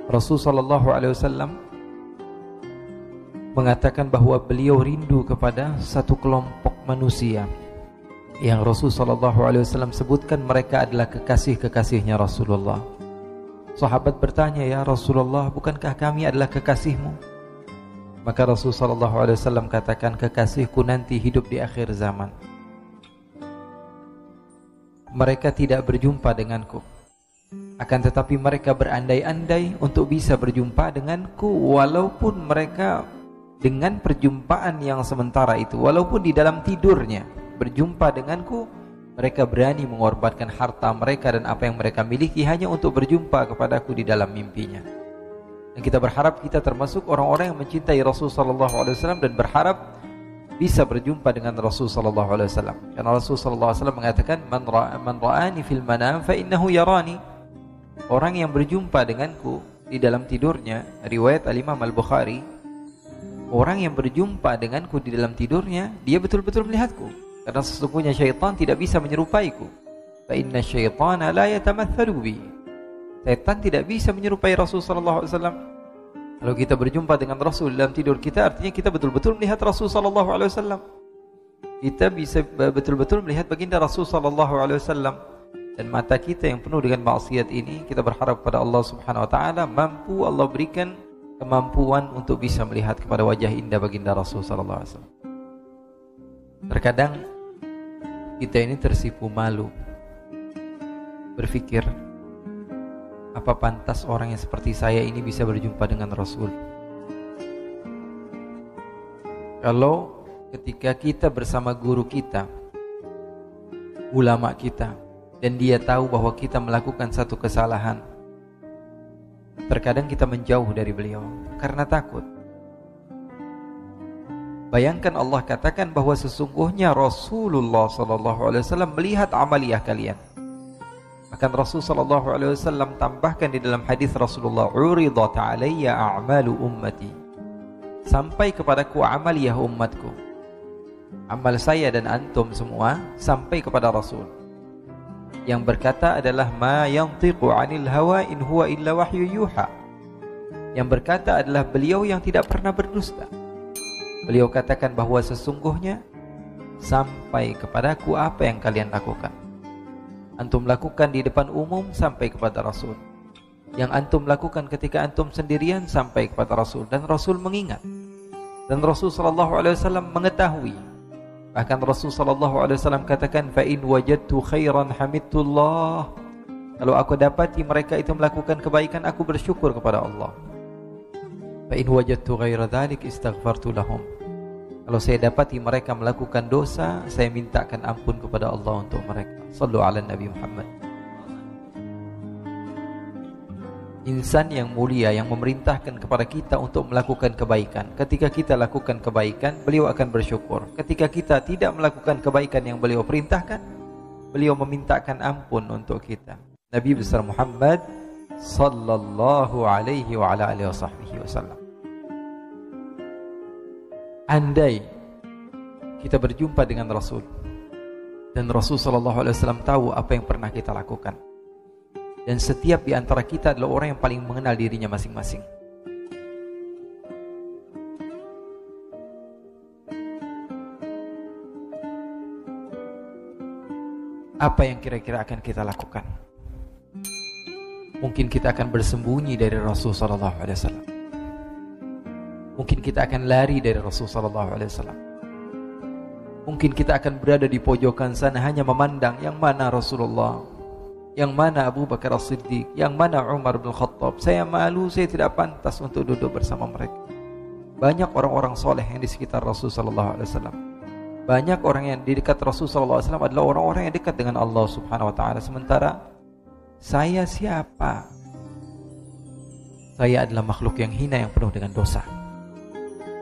Rasul sallallahu alaihi wasallam mengatakan bahwa beliau rindu kepada satu kelompok manusia yang Rasul sallallahu alaihi wasallam sebutkan mereka adalah kekasih-kekasihnya Rasulullah. Sahabat bertanya, "Ya Rasulullah, bukankah kami adalah kekasihmu?" Maka Rasul sallallahu alaihi wasallam katakan, "Kekasihku nanti hidup di akhir zaman. Mereka tidak berjumpa denganku, akan tetapi mereka berandai-andai untuk bisa berjumpa denganku, walaupun mereka dengan perjumpaan yang sementara itu, walaupun di dalam tidurnya berjumpa denganku, mereka berani mengorbankan harta mereka dan apa yang mereka miliki hanya untuk berjumpa kepadaku di dalam mimpinya." Dan kita berharap kita termasuk orang-orang yang mencintai Rasul sallallahu alaihi wasallam dan berharap bisa berjumpa dengan Rasul sallallahu alaihi wasallam. Karena Rasul sallallahu alaihi wasallam mengatakan, man ra'ani fil manam fa innahu yarani." Orang yang berjumpa denganku di dalam tidurnya, riwayat Al-Imam Al-Bukhari, orang yang berjumpa denganku di dalam tidurnya, dia betul-betul melihatku. Karena sesungguhnya syaitan tidak bisa menyerupaiku. Fa inna syaitana la yatamathalu bi. Syaitan tidak bisa menyerupai Rasul sallallahu alaihi wasallam. Kalau kita berjumpa dengan Rasul dalam tidur kita, artinya kita betul-betul melihat Rasul sallallahu alaihi wasallam. Kita bisa betul-betul melihat baginda Rasul sallallahu alaihi wasallam. Dan mata kita yang penuh dengan maksiat ini, kita berharap pada Allah Subhanahu wa taala mampu Allah berikan kemampuan untuk bisa melihat kepada wajah indah baginda Rasul sallallahu alaihi wasallam. Terkadang kita ini tersipu malu, berpikir, apa pantas orang yang seperti saya ini bisa berjumpa dengan Rasul? Kalau ketika kita bersama guru kita, ulama kita, dan dia tahu bahwa kita melakukan satu kesalahan, terkadang kita menjauh dari beliau karena takut. Bayangkan Allah katakan bahwa sesungguhnya Rasulullah SAW melihat amaliyah kalian. Bahkan Rasul SAW tambahkan di dalam hadis Rasulullah, "Uridat alayya a'malu ummati." Sampai kepadaku amaliyah umatku. Amal saya dan antum semua sampai kepada Rasul. Yang berkata adalah ma yantiqu 'anil hawa in huwa illa wahyu yuha. Yang berkata adalah beliau yang tidak pernah berdusta. Beliau katakan bahwa sesungguhnya sampai kepadaku apa yang kalian lakukan. Antum lakukan di depan umum sampai kepada Rasul. Yang antum lakukan ketika antum sendirian sampai kepada Rasul, dan Rasul mengingat. Dan Rasul sallallahu alaihi wasallam mengetahui. Bahkan Rasul sallallahu alaihi wasallam katakan, "Fa in wajadtu khairan hamidullah." Kalau aku dapati mereka itu melakukan kebaikan, aku bersyukur kepada Allah. "Fa in wajadtu ghaira dzalik istaghfartu lahum." Kalau saya dapati mereka melakukan dosa, saya mintakan ampun kepada Allah untuk mereka. Sallu ala Nabi Muhammad. Insan yang mulia yang memerintahkan kepada kita untuk melakukan kebaikan. Ketika kita lakukan kebaikan, beliau akan bersyukur. Ketika kita tidak melakukan kebaikan yang beliau perintahkan, beliau memintakan ampun untuk kita. Nabi besar Muhammad sallallahu alaihi wa ala alihi wasallam. Andai kita berjumpa dengan Rasul dan Rasul sallallahu alaihi wasallam tahu apa yang pernah kita lakukan, dan setiap di antara kita adalah orang yang paling mengenal dirinya masing-masing, apa yang kira-kira akan kita lakukan? Mungkin kita akan bersembunyi dari Rasul sallallahu alaihi wasallam. Mungkin kita akan lari dari Rasul sallallahu alaihi wasallam. Mungkin kita akan berada di pojokan sana hanya memandang yang mana Rasulullah, yang mana Abu Bakar As-Siddiq, yang mana Umar bin Khattab. Saya malu, saya tidak pantas untuk duduk bersama mereka. Banyak orang-orang soleh yang di sekitar Rasul sallallahu alaihi wasallam. Banyak orang yang di dekat Rasul sallallahu alaihi wasallam adalah orang-orang yang dekat dengan Allah Subhanahu wa taala. Sementara saya siapa? Saya adalah makhluk yang hina yang penuh dengan dosa.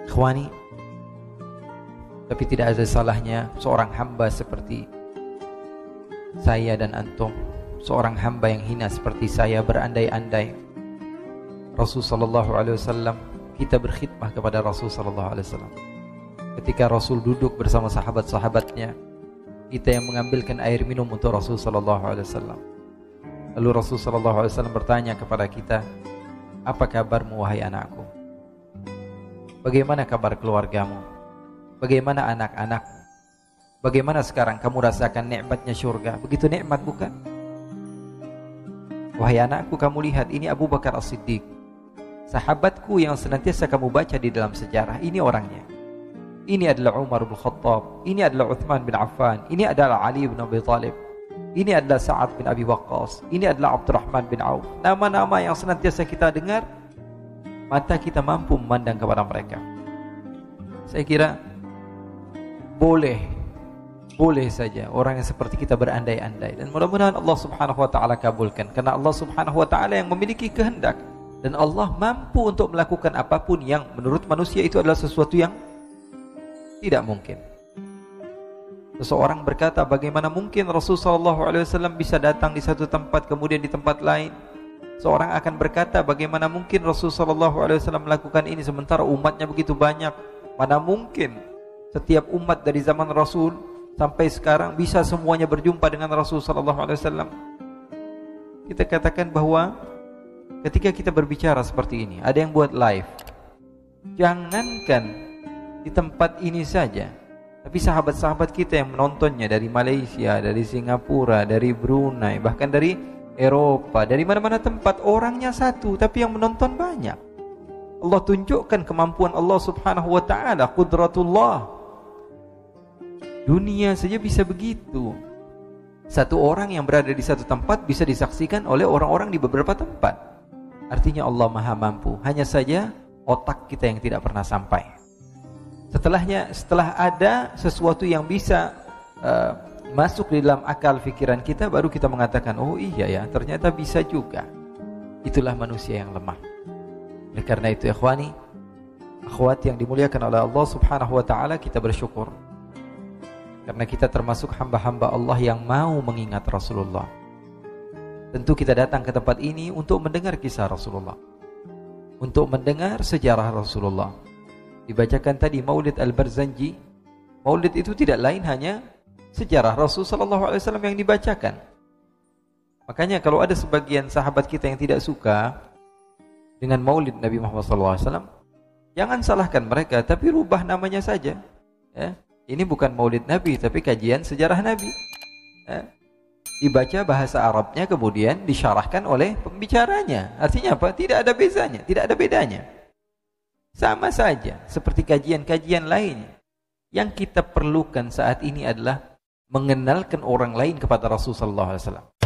Ikhwani, tapi tidak ada salahnya seorang hamba seperti saya dan antum, seorang hamba yang hina seperti saya, berandai-andai Rasul sallallahu alaihi wasallam, kita berkhidmah kepada Rasul sallallahu alaihi wasallam. Ketika Rasul duduk bersama sahabat-sahabatnya, kita yang mengambilkan air minum untuk Rasul sallallahu alaihi wasallam. Lalu Rasul sallallahu alaihi wasallam bertanya kepada kita, Apa kabarmu wahai anakku? Bagaimana kabar keluargamu? Bagaimana anak-anakmu? Bagaimana sekarang kamu rasakan nikmatnya syurga? Begitu nikmat bukan? Wahai anakku, kamu lihat, ini Abu Bakar As-Siddiq, sahabatku yang senantiasa kamu baca di dalam sejarah. Ini orangnya. Ini adalah Umar bin Khattab, ini adalah Uthman bin Affan, ini adalah Ali bin Abi Thalib, ini adalah Sa'ad bin Abi Waqqas, ini adalah Abdurrahman bin Auf. Nama-nama yang senantiasa kita dengar, mata kita mampu memandang kepada mereka. Saya kira boleh saja orang yang seperti kita berandai-andai, dan mudah-mudahan Allah Subhanahu wa taala kabulkan, karena Allah Subhanahu wa taala yang memiliki kehendak, dan Allah mampu untuk melakukan apapun yang menurut manusia itu adalah sesuatu yang tidak mungkin. Seseorang berkata, bagaimana mungkin Rasulullah SAW bisa datang di satu tempat kemudian di tempat lain? Seorang akan berkata, bagaimana mungkin Rasulullah SAW melakukan ini sementara umatnya begitu banyak? Mana mungkin setiap umat dari zaman Rasul sampai sekarang bisa semuanya berjumpa dengan Rasul sallallahu alaihi wasallam. Kita katakan bahwa ketika kita berbicara seperti ini, ada yang buat live. Jangankan di tempat ini saja, tapi sahabat-sahabat kita yang menontonnya dari Malaysia, dari Singapura, dari Brunei, bahkan dari Eropa, dari mana-mana tempat, orangnya satu tapi yang menonton banyak. Allah tunjukkan kemampuan Allah Subhanahu wa taala, qudratullah. Dunia saja bisa begitu. Satu orang yang berada di satu tempat bisa disaksikan oleh orang-orang di beberapa tempat. Artinya Allah Maha Mampu. Hanya saja otak kita yang tidak pernah sampai. Setelah ada sesuatu yang bisa masuk di dalam akal pikiran kita, baru kita mengatakan, oh iya ya, ternyata bisa juga. Itulah manusia yang lemah. Oleh karena itu, ikhwani, akhwat yang dimuliakan oleh Allah Subhanahu wa taala, kita bersyukur karena kita termasuk hamba-hamba Allah yang mau mengingat Rasulullah. Tentu kita datang ke tempat ini untuk mendengar kisah Rasulullah, untuk mendengar sejarah Rasulullah. Dibacakan tadi Maulid Al-Barzanji. Maulid itu tidak lain hanya sejarah Rasul sallallahu alaihi wasallam yang dibacakan. Makanya kalau ada sebagian sahabat kita yang tidak suka dengan Maulid Nabi Muhammad sallallahu alaihi wasallam, jangan salahkan mereka, tapi rubah namanya saja. Ya. Ini bukan Maulid Nabi, tapi kajian sejarah Nabi. Dibaca bahasa Arabnya, kemudian disyarahkan oleh pembicaranya. Artinya apa? Tidak ada bezanya, tidak ada bedanya. Sama saja seperti kajian-kajian lainnya. Yang kita perlukan saat ini adalah mengenalkan orang lain kepada Rasulullah SAW.